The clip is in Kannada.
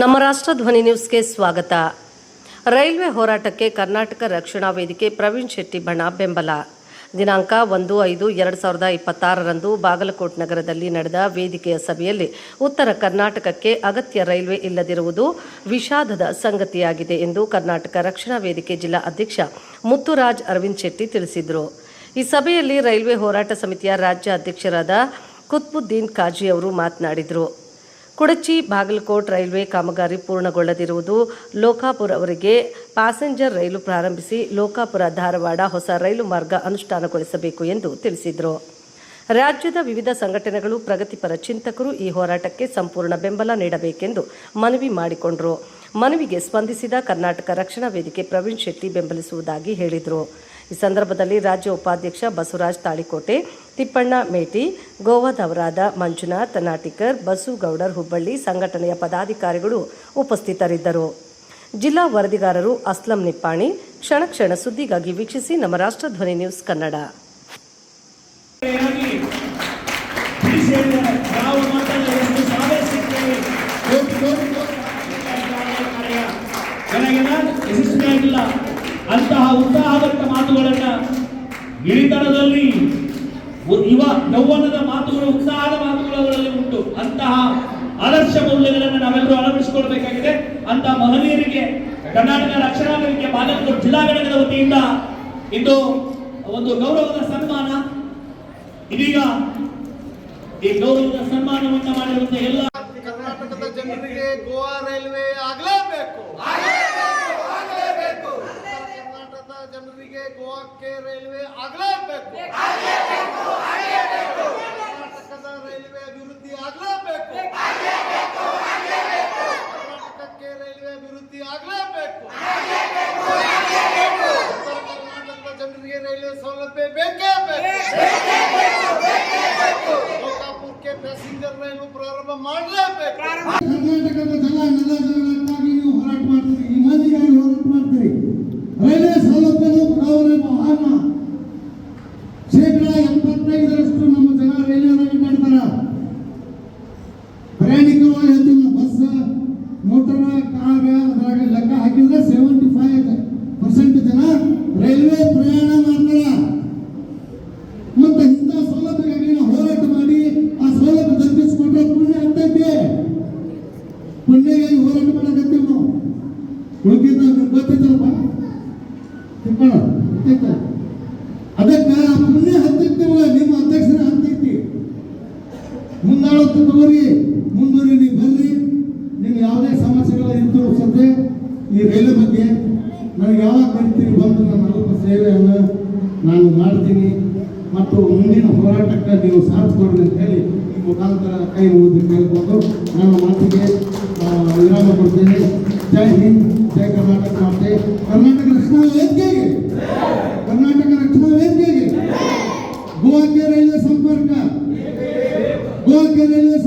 ನಮ್ಮ ರಾಷ್ಟ್ರ ಧ್ವನಿ ನ್ಯೂಸ್ಗೆ ಸ್ವಾಗತ. ರೈಲ್ವೆ ಹೋರಾಟಕ್ಕೆ ಕರ್ನಾಟಕ ರಕ್ಷಣಾ ವೇದಿಕೆ ಪ್ರವೀಣ್ ಶೆಟ್ಟಿ ಬಣ ಬೆಂಬಲ. ದಿನಾಂಕ 1/5/2026 ಬಾಗಲಕೋಟೆ ನಗರದಲ್ಲಿ ನಡೆದ ವೇದಿಕೆಯ ಸಭೆಯಲ್ಲಿ ಉತ್ತರ ಕರ್ನಾಟಕಕ್ಕೆ ಅಗತ್ಯ ರೈಲ್ವೆ ಇಲ್ಲದಿರುವುದು ವಿಷಾದದ ಸಂಗತಿಯಾಗಿದೆ ಎಂದು ಕರ್ನಾಟಕ ರಕ್ಷಣಾ ವೇದಿಕೆ ಜಿಲ್ಲಾ ಅಧ್ಯಕ್ಷ ಮುತ್ತುರಾಜ್ ಅರವಿಂದ್ ಶೆಟ್ಟಿ ತಿಳಿಸಿದರು. ಈ ಸಭೆಯಲ್ಲಿ ರೈಲ್ವೆ ಹೋರಾಟ ಸಮಿತಿಯ ರಾಜ್ಯ ಅಧ್ಯಕ್ಷರಾದ ಕುತ್ಬುದ್ದೀನ್ ಕಾಜಿ ಅವರು ಮಾತನಾಡಿದರು. ಕುಡಚಿ ಬಾಗಲಕೋಟ್ ರೈಲ್ವೆ ಕಾಮಗಾರಿ ಪೂರ್ಣಗೊಳ್ಳದಿರುವುದು, ಲೋಕಾಪುರ ಅವರಿಗೆ ಪ್ಯಾಸೆಂಜರ್ ರೈಲು ಪ್ರಾರಂಭಿಸಿ ಲೋಕಾಪುರ ಧಾರವಾಡ ಹೊಸ ರೈಲು ಮಾರ್ಗ ಅನುಷ್ಠಾನಗೊಳಿಸಬೇಕು ಎಂದು ತಿಳಿಸಿದರು. ರಾಜ್ಯದ ವಿವಿಧ ಸಂಘಟನೆಗಳು, ಪ್ರಗತಿಪರ ಚಿಂತಕರು ಈ ಹೋರಾಟಕ್ಕೆ ಸಂಪೂರ್ಣ ಬೆಂಬಲ ನೀಡಬೇಕೆಂದು ಮನವಿ ಮಾಡಿಕೊಂಡರು. ಮನವಿಗೆ ಸ್ಪಂದಿಸಿದ ಕರ್ನಾಟಕ ರಕ್ಷಣಾ ವೇದಿಕೆ ಪ್ರವೀಣ್ ಶೆಟ್ಟಿ ಬೆಂಬಲಿಸುವುದಾಗಿ ಹೇಳಿದರು. ಈ ಸಂದರ್ಭದಲ್ಲಿ ರಾಜ್ಯ ಉಪಾಧ್ಯಕ್ಷ ಬಸವರಾಜ್ ತಾಳಿಕೋಟೆ, ತಿಪ್ಪಣ್ಣ ಮೇಟಿ, ಗೋವಾದವರಾದ ಮಂಜುನಾಥ್ ನಾಟಿಕರ್, ಬಸುಗೌಡರ್ ಹುಬ್ಬಳ್ಳಿ ಸಂಘಟನೆಯ ಪದಾಧಿಕಾರಿಗಳು ಉಪಸ್ಥಿತರಿದ್ದರು. ಜಿಲ್ಲಾ ವರದಿಗಾರರು ಅಸ್ಲಂ ನಿಪ್ಪಾಣಿ. ಕ್ಷಣ ಕ್ಷಣ ಸುದ್ದಿಗಾಗಿ ವೀಕ್ಷಿಸಿ ನಮ್ಮ ರಾಷ್ಟ್ರ ಧ್ವನಿ ನ್ಯೂಸ್ ಕನ್ನಡ. ಅಂತಹ ಉತ್ಸಾಹದಂತ ಮಾತುಗಳನ್ನ ಗಿರಿತನದಲ್ಲಿ ಯೌವನದ ಮಾತುಗಳು, ಉತ್ಸಾಹದ ಮಾತುಗಳು ಅವರಲ್ಲಿ ಉಂಟು. ಅಂತಹ ಆದರ್ಶ ಮೌಲ್ಯಗಳನ್ನು ನಾವೆಲ್ಲರೂ ಅಳವಡಿಸಿಕೊಳ್ಬೇಕಾಗಿದೆ. ಅಂತಹ ಮಹನೀಯರಿಗೆ ಕರ್ನಾಟಕ ರಕ್ಷಣಾ ವೇದಿಕೆ ಬಾಗಲಕೋಟೆ ಜಿಲ್ಲಾ ಘಟಕದ ವತಿಯಿಂದ ಇಂದು ಒಂದು ಗೌರವದ ಸನ್ಮಾನ. ಇದೀಗ ಈ ಗೌರವದ ಸನ್ಮಾನವನ್ನು ಮಾಡಿರುವಂತ ಎಲ್ಲ ಕರ್ನಾಟಕದ ಜನರಿಗೆ ಗೋವಾ ರೈಲ್ವೆ ಆಗಲೇಬೇಕು. ಕರ್ನಾಟಕದ ಜನರಿಗೆ ಗೋವಾಕ್ಕೆ ರೈಲ್ವೆ ಆಗಲೇಬೇಕು. ಕರ್ನಾಟಕದ ರೈಲ್ವೆ ಅಭಿವೃದ್ಧಿ ಆಗಲೇಬೇಕು. ಕರ್ನಾಟಕಕ್ಕೆ ರೈಲ್ವೆ ಅಭಿವೃದ್ಧಿ ಆಗಲೇಬೇಕು. ಉತ್ತರ ಕರ್ನಾಟಕದ ಜನರಿಗೆ ರೈಲ್ವೆ ಸೌಲಭ್ಯ ಬೇಕೇ ಬೇಕು. ಲೋಕಾಪುರಕ್ಕೆ ಪ್ಯಾಸೆಂಜರ್ ರೈಲು ಪ್ರಾರಂಭ ಮಾಡಲೇಬೇಕು. ಕರ್ನಾಟಕದ ಜನಕ್ಕಾಗಿ ನೀವು ಹೋರಾಟ ಮಾಡ್ತೀರಿ, ಈ ಮಂದಿಗಾಗಿ ಹೋರಾಟ ಮಾಡ್ತೀರಿ. ರೈಲ್ವೆ ಸೌಲಭ್ಯಗಳು ಬಡವರ ವಾಹನ 75% ನಮ್ಮ ಜನ ರೈಲ್ವೆ ಮಾಡ್ತಾರ. ಪ್ರಯಾಣಿಕರು ಹೇಳ್ತೀವಿ, ಬಸ್, ಮೋಟರ್, ಕಾರ್ ಅದ್ರಾಗ ಲೆಕ್ಕ ಹಾಕಿದ್ರೆ 75% ಜನ ರೈಲ್ವೆ ಪ್ರಯಾಣ ಮಾಡ್ತಾರ. ಮತ್ತೆ ಇಂಥ ಸೌಲಭ್ಯಕ್ಕಾಗಿ ನಾವು ಹೋರಾಟ ಮಾಡಿ ಆ ಸೌಲಭ್ಯ ತಪ್ಪಿಸಿಕೊಂಡ್ರೆ ಪುಣ್ಯ ಆಗ್ತೈತಿ. ಪುಣ್ಯಗಾಗಿ ಹೋರಾಟ ಮಾಡಕತ್ತೀವಿ ನಾವು. ಉಳ್ಕಿದ್ದ ಗೊತ್ತೈತಲ್ಪ, ಅದಕ್ಕೆ ಆ ಪುಣ್ಯ ಹತ್ತೈತಿವಲ್ಲ, ನಿಮ್ಮ ಅಧ್ಯಕ್ಷರ ಹತ್ತೈತಿ. ಮುಂದಾಳತ್ತು ತಗೋರಿ, ಮುಂದೂರಿ ನೀವು ಬರ್ರಿ. ನಿಮ್ಗೆ ಯಾವುದೇ ಸಮಸ್ಯೆಗಳ ಇದ್ದು ಸದ್ಯ ಈ ರೈಲು ಬಗ್ಗೆ ನನಗೆ ಯಾವಾಗ ಕರಿತೀರಿ ಬಂದು ನನ್ನ ಅಲ್ಪ ಸೇವೆಯನ್ನು ನಾನು ಮಾಡ್ತೀನಿ ಮತ್ತು ಮುಂದಿನ ಹೋರಾಟಕ್ಕೆ ನೀವು ಸಾಥ್ ಕೊಡ್ರಿ ಅಂತ ಹೇಳಿ ಈ ಮುಖಾಂತರ ಕೈ ಮುಗಿದು ಕೇಳ್ಕೊಂಡು ನನ್ನ ಮಾತಿಗೆ ವಿರಾಮ ಕೊಡ್ತೇನೆ. ಜೈ ಹಿಂದ್, ಜೈ ಕರ್ನಾಟಕ ಮಾತೆ. ಕರ್ನಾಟಕ ರಕ್ಷಣಾ ವೇದಿಕೆಗೆ, ಕರ್ನಾಟಕ ರಕ್ಷಣಾ ವೇದಿಕೆಗೆ ಗೋವಾಕ್ಕೆ ರೈಲ್ವೆ ಸಂಪರ್ಕ, ಗೋವಾಕ್ಕೆ ರೈಲ್ವೆ